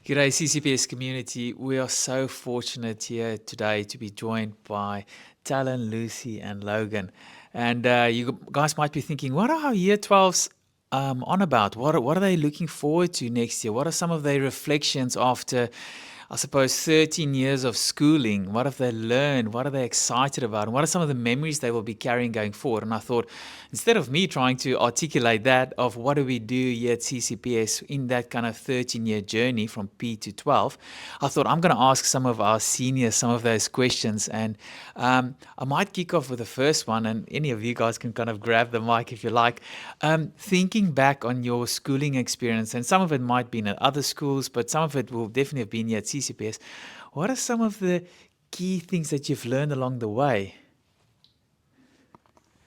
G'day CCPS community. We are so fortunate here today to be joined by Tallon, Lucy and Logan. And you guys might be thinking, what are our Year 12s on about? What are they looking forward to next year? What are some of their reflections after, I suppose, 13 years of schooling? What have they learned? What are they excited about? And what are some of the memories they will be carrying going forward? And I thought, instead of me trying to articulate that of what do we do here at CCPS in that kind of 13-year journey from P to 12, I thought I'm going to ask some of our seniors some of those questions. And I might kick off with the first one, and any of you guys can kind of grab the mic if you like. Thinking back on your schooling experience, and some of it might be in other schools, but some of it will definitely have been here at CCPS. What are some of the key things that you've learned along the way?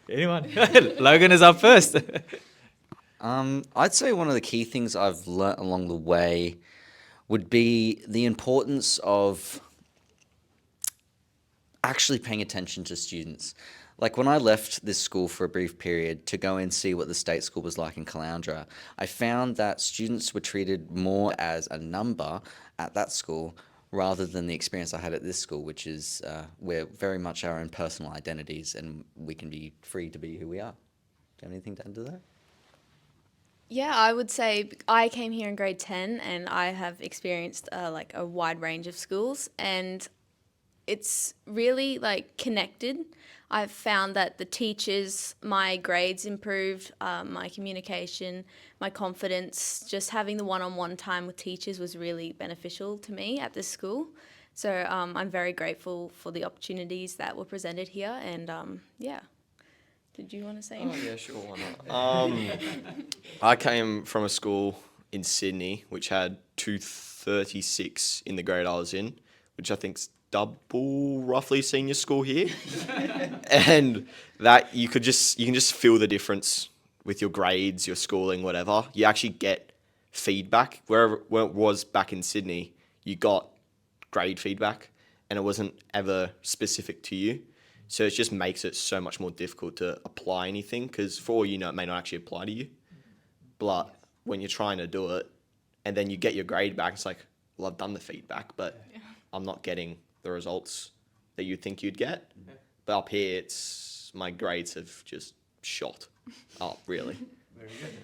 Anyone? Logan is up first. I'd say one of the key things I've learnt along the way would be the importance of actually paying attention to students. Like when I left this school for a brief period to go and see what the state school was like in Caloundra, I found that students were treated more as a number at that school rather than the experience I had at this school, which is we're very much our own personal identities and we can be free to be who we are. Do you have anything to add to that? Yeah, I would say I came here in grade 10 and I have experienced like a wide range of schools, and it's really like connected. I've found that the teachers, my grades improved, my communication, my confidence, just having the one-on-one time with teachers was really beneficial to me at this school. So I'm very grateful for the opportunities that were presented here, and yeah. Did you want to say Oh, anything? yeah, sure, why not? I came from a school in Sydney which had 236 in the grade I was in, which I think's double roughly senior school here. And that you can just feel the difference with your grades, your schooling, whatever. You actually get feedback. Where it was back in Sydney, you got grade feedback and it wasn't ever specific to you. So it just makes it so much more difficult to apply anything because for all you know, it may not actually apply to you. But when you're trying to do it and then you get your grade back, it's like, well, I've done the feedback, but I'm not getting the results that you'd think you'd get. But up here, it's my grades have just shot up, really. Very good.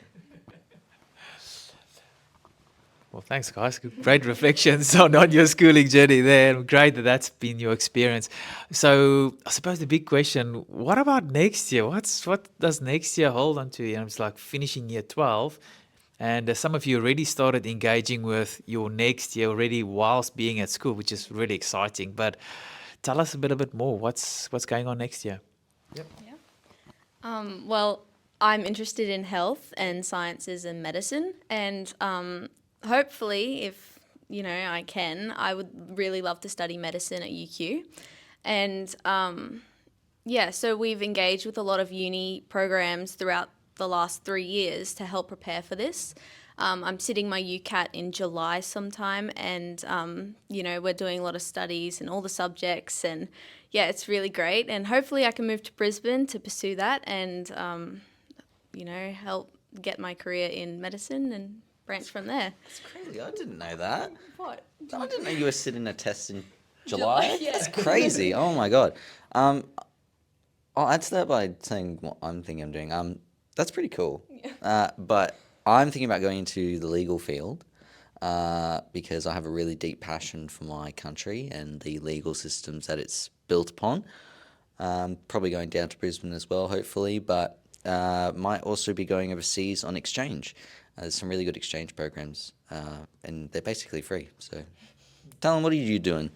Well, thanks, guys. Great reflections on your schooling journey there. Great that that's been your experience. So I suppose the big question, what about next year? What does next year hold on to? It's like finishing year 12. And some of you already started engaging with your next year already whilst being at school, which is really exciting. But tell us a bit more. What's going on next year? Yeah. Well, I'm interested in health and sciences and medicine, and hopefully, if I can, I would really love to study medicine at UQ. And yeah, so we've engaged with a lot of uni programs throughout the last 3 years to help prepare for this. I'm sitting my UCAT in July sometime, and we're doing a lot of studies and all the subjects, and yeah, it's really great. And hopefully I can move to Brisbane to pursue that and help get my career in medicine and branch from there. It's crazy. I didn't know that. What? I didn't know you were sitting a test in July. Yeah. That's crazy. Oh my god. I'll add to that by saying what I'm thinking I'm doing. That's pretty cool. Yeah. But I'm thinking about going into the legal field because I have a really deep passion for my country and the legal systems that it's built upon. Probably going down to Brisbane as well, hopefully, but might also be going overseas on exchange. There's some really good exchange programs, and they're basically free. So, Tallon, what are you doing?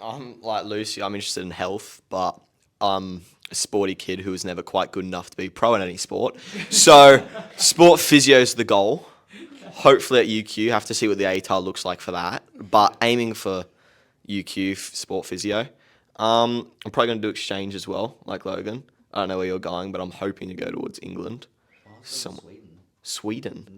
I'm like Lucy, I'm interested in health, but I'm a sporty kid who was never quite good enough to be pro in any sport. So, sport physio is the goal. Hopefully at UQ, have to see what the ATAR looks like for that, but aiming for UQ sport physio. I'm probably going to do exchange as well, like Logan. I don't know where you're going, but I'm hoping to go towards England. Sweden.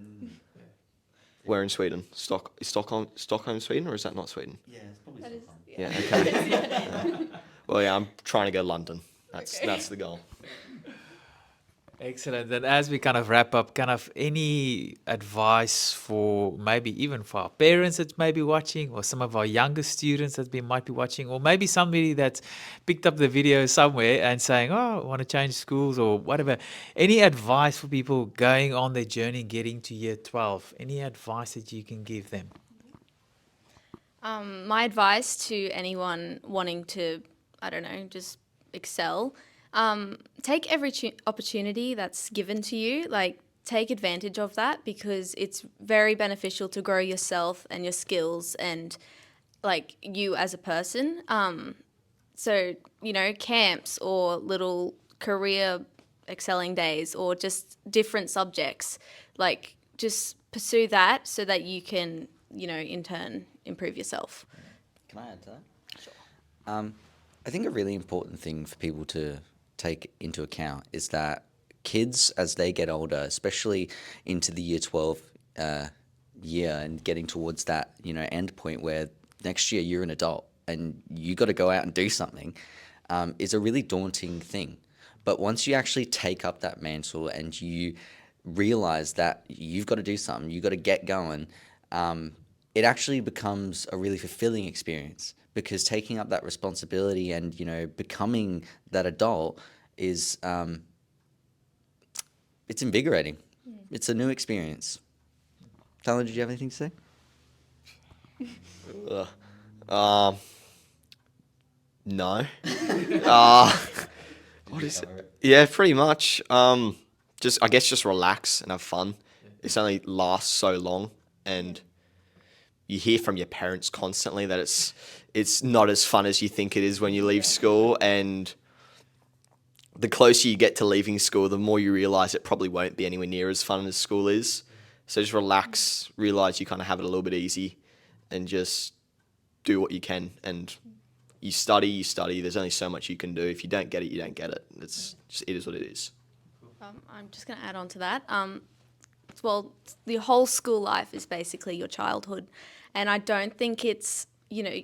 Where in Sweden? Stockholm, Sweden, or is that not Sweden? Yeah, it's probably That is, Yeah. Okay. Well, yeah, I'm trying to go to London. That's the goal. Excellent. And as we kind of wrap up, kind of any advice for maybe even for our parents that may be watching, or some of our younger students that might be watching, or maybe somebody that's picked up the video somewhere and saying, "Oh, I want to change schools," or whatever. Any advice for people going on their journey, getting to year 12? Any advice that you can give them? My advice to anyone wanting to, I don't know, just excel, take every opportunity that's given to you. Like, take advantage of that because it's very beneficial to grow yourself and your skills and like you as a person. So, you know, camps or little career excelling days or just different subjects, like just pursue that so that you can, you know, in turn improve yourself. Can I add to that? I think a really important thing for people to take into account is that kids, as they get older, especially into the year 12 year and getting towards that, you know, end point where next year you're an adult and you got to go out and do something, is a really daunting thing. But once you actually take up that mantle and you realize that you've got to do something, you've got to get going, it actually becomes a really fulfilling experience because taking up that responsibility and, you know, becoming that adult is, it's invigorating. It's a new experience. Tallon, did you have anything to say? No. What is it? Yeah, pretty much. Just I guess just relax and have fun. It's only lasts so long, and you hear from your parents constantly that it's not as fun as you think it is when you leave school, and the closer you get to leaving school, the more you realize it probably won't be anywhere near as fun as school is. So just relax, realize you kind of have it a little bit easy, and just do what you can. And you study. There's only so much you can do. If you don't get it, you don't get it. It is what it is. I'm just going to add on to that. Well, the whole school life is basically your childhood, and I don't think it's, you know,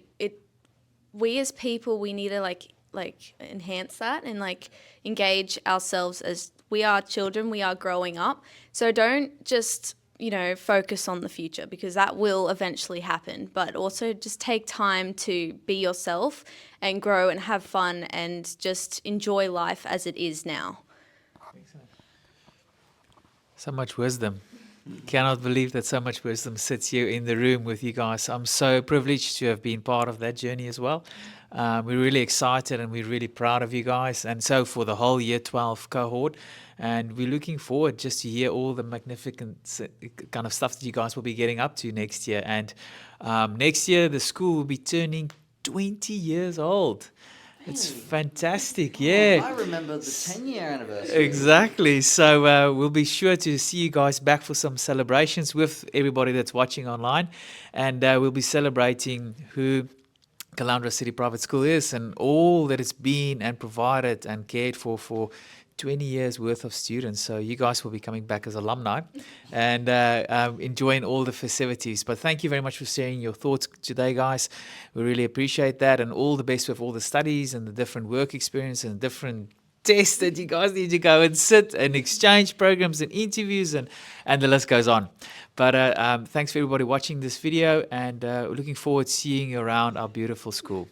we as people, we need to like enhance that and like engage ourselves as we are children, we are growing up. So don't just, you know, focus on the future because that will eventually happen, but also just take time to be yourself and grow and have fun and just enjoy life as it is now. So much wisdom. Cannot believe that so much wisdom sits here in the room with you guys. I'm so privileged to have been part of that journey as well. We're really excited and we're really proud of you guys. And so for the whole year 12 cohort, and we're looking forward just to hear all the magnificent kind of stuff that you guys will be getting up to next year. And next year, the school will be turning 20 years old. It's fantastic, yeah. I remember the 10-year anniversary. Exactly. So we'll be sure to see you guys back for some celebrations with everybody that's watching online. And we'll be celebrating who Caloundra City Private School is and all that it's been and provided and cared for 20 years worth of students. So you guys will be coming back as alumni and enjoying all the festivities. But thank you very much for sharing your thoughts today, guys. We really appreciate that, and all the best with all the studies and the different work experience and different tests that you guys need to go and sit and exchange programs and interviews, and the list goes on. But thanks for everybody watching this video, and looking forward to seeing you around our beautiful school.